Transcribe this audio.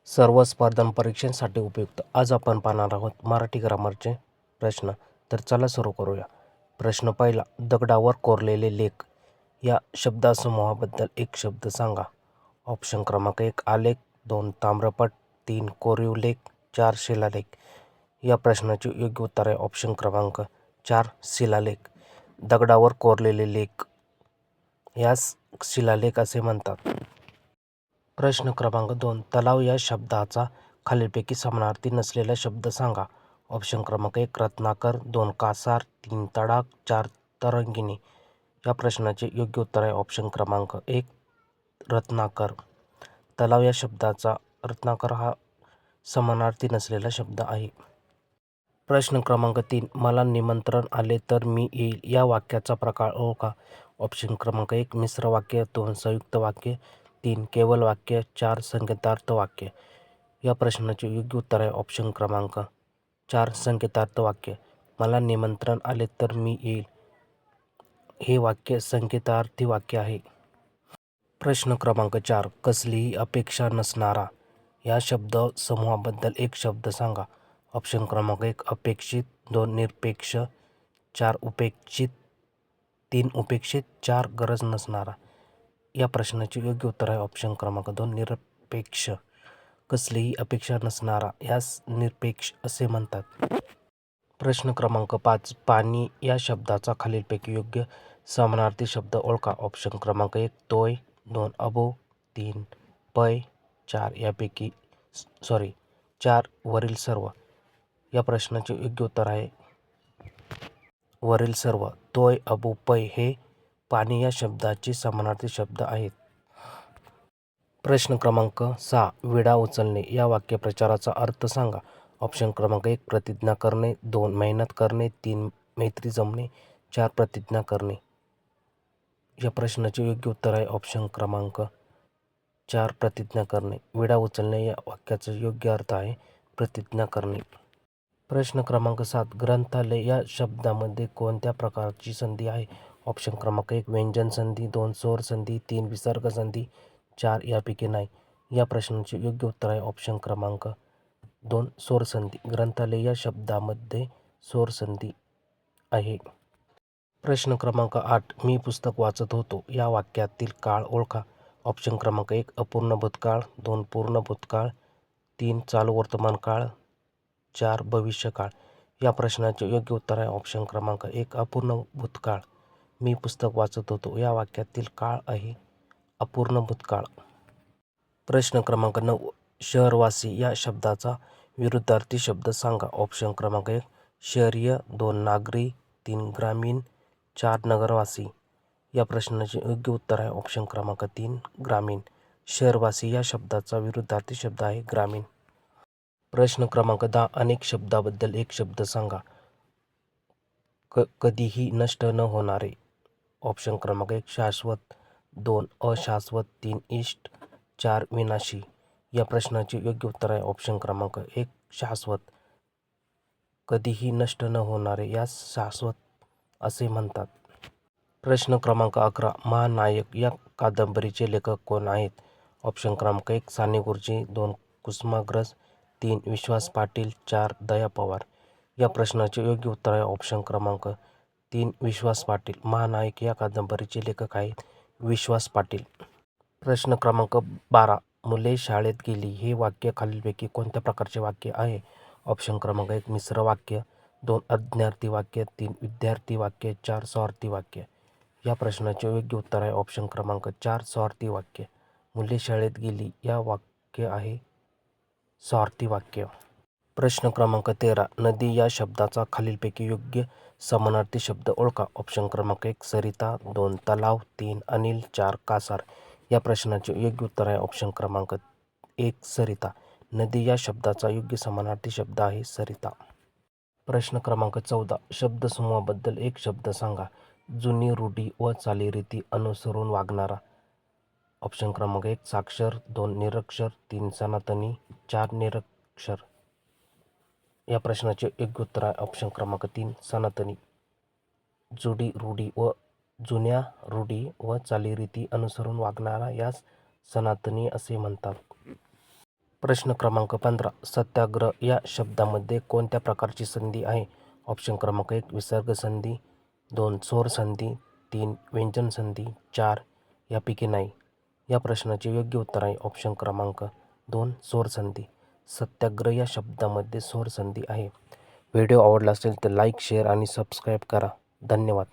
सर्व स्पर्धा परीक्षांसाठी उपयुक्त. आज आपण पाहणार आहोत मराठी ग्रामरचे प्रश्न. तर चला सुरू करूया. प्रश्न पहिला. दगडावर कोरलेले लेख या शब्दसमूहाबद्दल एक शब्द सांगा. ऑप्शन क्रमांक 1 आलेख, 2 ताम्रपट, 3 कोरीव लेख, 4 शिलालेख. या प्रश्नाचे योग्य उत्तर आहे ऑप्शन क्रमांक 4 शिलालेख. दगडावर कोरलेले लेख यास शिलालेख असे म्हणतात. प्रश्न क्रमांक 2 तलाव या शब्दाचा खालीलपैकी समानार्थी नसलेला शब्द सांगा. ऑप्शन क्रमांक 1 रत्नाकर, 2 कासार, 3 तडाख, 4 तरंगिणी. या प्रश्नाचे योग्य उत्तर आहे ऑप्शन क्रमांक 1 रत्नाकर. तलाव या शब्दाचा रत्नाकर हा समानार्थी नसलेला शब्द आहे. प्रश्न क्रमांक 3 मला निमंत्रण आले तर मी येईल या वाक्याचा प्रकार ओळखा. ऑप्शन क्रमांक 1 मिश्र वाक्य, 2 संयुक्त वाक्य, 3 केवळ वाक्य, 4 संकेतार्थ वाक्य. या प्रश्नाचे योग्य उत्तर आहे ऑप्शन क्रमांक 4 संकेतार्थ वाक्य. मला निमंत्रण आले तर मी येईल हे वाक्य संकेतार्थी वाक्य आहे. प्रश्न क्रमांक 4 कसलीही अपेक्षा नसणारा या शब्द समूहाबद्दल एक शब्द सांगा. ऑप्शन क्रमांक 1 अपेक्षित, 2 निरपेक्ष, 4 उपेक्षित, 3 उपेक्षित, 4 गरज नसणारा. या प्रश्नाचे योग्य उत्तर आहे ऑप्शन क्रमांक 2 निरपेक्ष. कसलीही अपेक्षा नसणारा यास निरपेक्ष असे म्हणतात. प्रश्न क्रमांक 5 पाणी या शब्दाचा खालीलपैकी योग्य समानार्थी शब्द ओळखा. ऑप्शन क्रमांक 1 तोय, 2 अबो, 3 पै, 4 वरील सर्व. या प्रश्नाचे योग्य उत्तर आहे वरील सर्व. तोय, अबो, पै हे पाणी या शब्दाचे समानार्थी शब्द आहेत. प्रश्न क्रमांक 6 विडा उचलणे या वाक्यप्रचाराचा अर्थ सांगा. ऑप्शन क्रमांक 1 प्रतिज्ञा करणे, 2 मेहनत करणे, 3 मैत्री जमणे, 4 प्रतिज्ञा करणे. या प्रश्नाचे योग्य उत्तर आहे ऑप्शन क्रमांक 4 प्रतिज्ञा करणे. विडा उचलणे या वाक्याचा योग्य अर्थ आहे प्रतिज्ञा करणे. प्रश्न क्रमांक 7 ग्रंथालय या शब्दामध्ये कोणत्या प्रकारची संधी आहे. ऑप्शन क्रमांक 1 व्यंजन संधी, 2 स्वर संधी, 3 विसर्ग संधी, 4 यापैकी नाही. या प्रश्नाचे योग्य उत्तर आहे ऑप्शन क्रमांक 2 स्वर संधी. ग्रंथालय या शब्दामध्ये स्वर संधी आहे. प्रश्न क्रमांक 8 मी पुस्तक वाचत होतो या वाक्यातील काळ ओळखा. ऑप्शन क्रमांक 1 अपूर्ण भूतकाळ, 2 पूर्ण भूतकाळ, 3 चालू वर्तमान काळ, 4 भविष्यकाळ. या प्रश्नाचे योग्य उत्तर आहे ऑप्शन क्रमांक 1 अपूर्ण भूतकाळ. मी पुस्तक वाचत होतो या वाक्यातील काळ आहे अपूर्ण भूतकाळ. प्रश्न क्रमांक 9 शहरवासी या शब्दाचा विरुद्धार्थी शब्द सांगा. ऑप्शन क्रमांक 1 शहरीय, 2 नागरी, 3 ग्रामीण, 4 नगरवासी. या प्रश्नाचे योग्य उत्तर आहे ऑप्शन क्रमांक 3 ग्रामीण. शहरवासी या शब्दाचा विरुद्धार्थी शब्द आहे ग्रामीण. प्रश्न क्रमांक 10 अनेक शब्दाबद्दल एक शब्द सांगा. कधीही नष्ट न होणारे. ऑप्शन क्रमांक 1 शाश्वत, 2 अशाश्वत, 3 इष्ट, 4 विनाशी. या प्रश्नाचे योग्य उत्तर आहे ऑप्शन क्रमांक 1 शाश्वत. कधीही नष्ट न होणारे यास शाश्वत असे म्हणतात. प्रश्न क्रमांक 11 महानायक या कादंबरीचे लेखक कोण आहेत. ऑप्शन क्रमांक 1 साने गुरुजी, 2 कुसुमाग्रज, 3 विश्वास पाटील, 4 दया पवार. या प्रश्नाचे योग्य उत्तर आहे ऑप्शन क्रमांक 3 विश्वास पाटील. महानायक या कादंबरीचे लेखक आहेत विश्वास पाटील. प्रश्न क्रमांक 12 मुले शाळेत गेली हे वाक्य खालीलपैकी कोणत्या प्रकारचे वाक्य आहे. ऑप्शन क्रमांक 1 मिश्र वाक्य, 2 आज्ञार्थी वाक्य, 3 विद्यार्थी वाक्य, 4 स्वार्थी वाक्य. या प्रश्नाचे योग्य उत्तर आहे ऑप्शन क्रमांक 4 स्वार्थी वाक्य. मुले शाळेत गेली या वाक्य आहे स्वार्थी वाक्य. प्रश्न क्रमांक 13 नदी या शब्दाचा खालीलपैकी योग्य समानार्थी शब्द ओळखा. ऑप्शन क्रमांक 1 सरिता, 2 तलाव, 3 अनिल, 4 कासार. या प्रश्नाचे योग्य उत्तर आहे ऑप्शन क्रमांक 1 सरिता. नदी या शब्दाचा योग्य समानार्थी शब्द आहे सरिता. प्रश्न क्रमांक 14 शब्दसमूहाबद्दल एक शब्द सांगा. जुनी रूढी व चालीरीती अनुसरून वागणारा. ऑप्शन क्रमांक 1 साक्षर, 2 निरक्षर, 3 सनातनी, 4 निरक्षर. या प्रश्नाचे योग्य उत्तर आहे ऑप्शन क्रमांक 3 सनातनी. जुन्या रूढी व चालीरीती अनुसरून वागणारा यास सनातनी असे म्हणतात. प्रश्न क्रमांक 15. सत्याग्रह या शब्दामध्ये कोणत्या प्रकारची संधी आहे? ऑप्शन क्रमांक 1 विसर्ग संधी, 2 स्वर संधी, 3 व्यंजन संधी, 4 यापैकी नाही. या प्रश्नाचे योग्य उत्तर आहे ऑप्शन क्रमांक 2 स्वर संधी. सत्याग्रह या शब्दामध्ये स्वर संधी आहे. व्हिडिओ आवडला असेल तर लाईक, शेअर आणि सबस्क्राईब करा. धन्यवाद.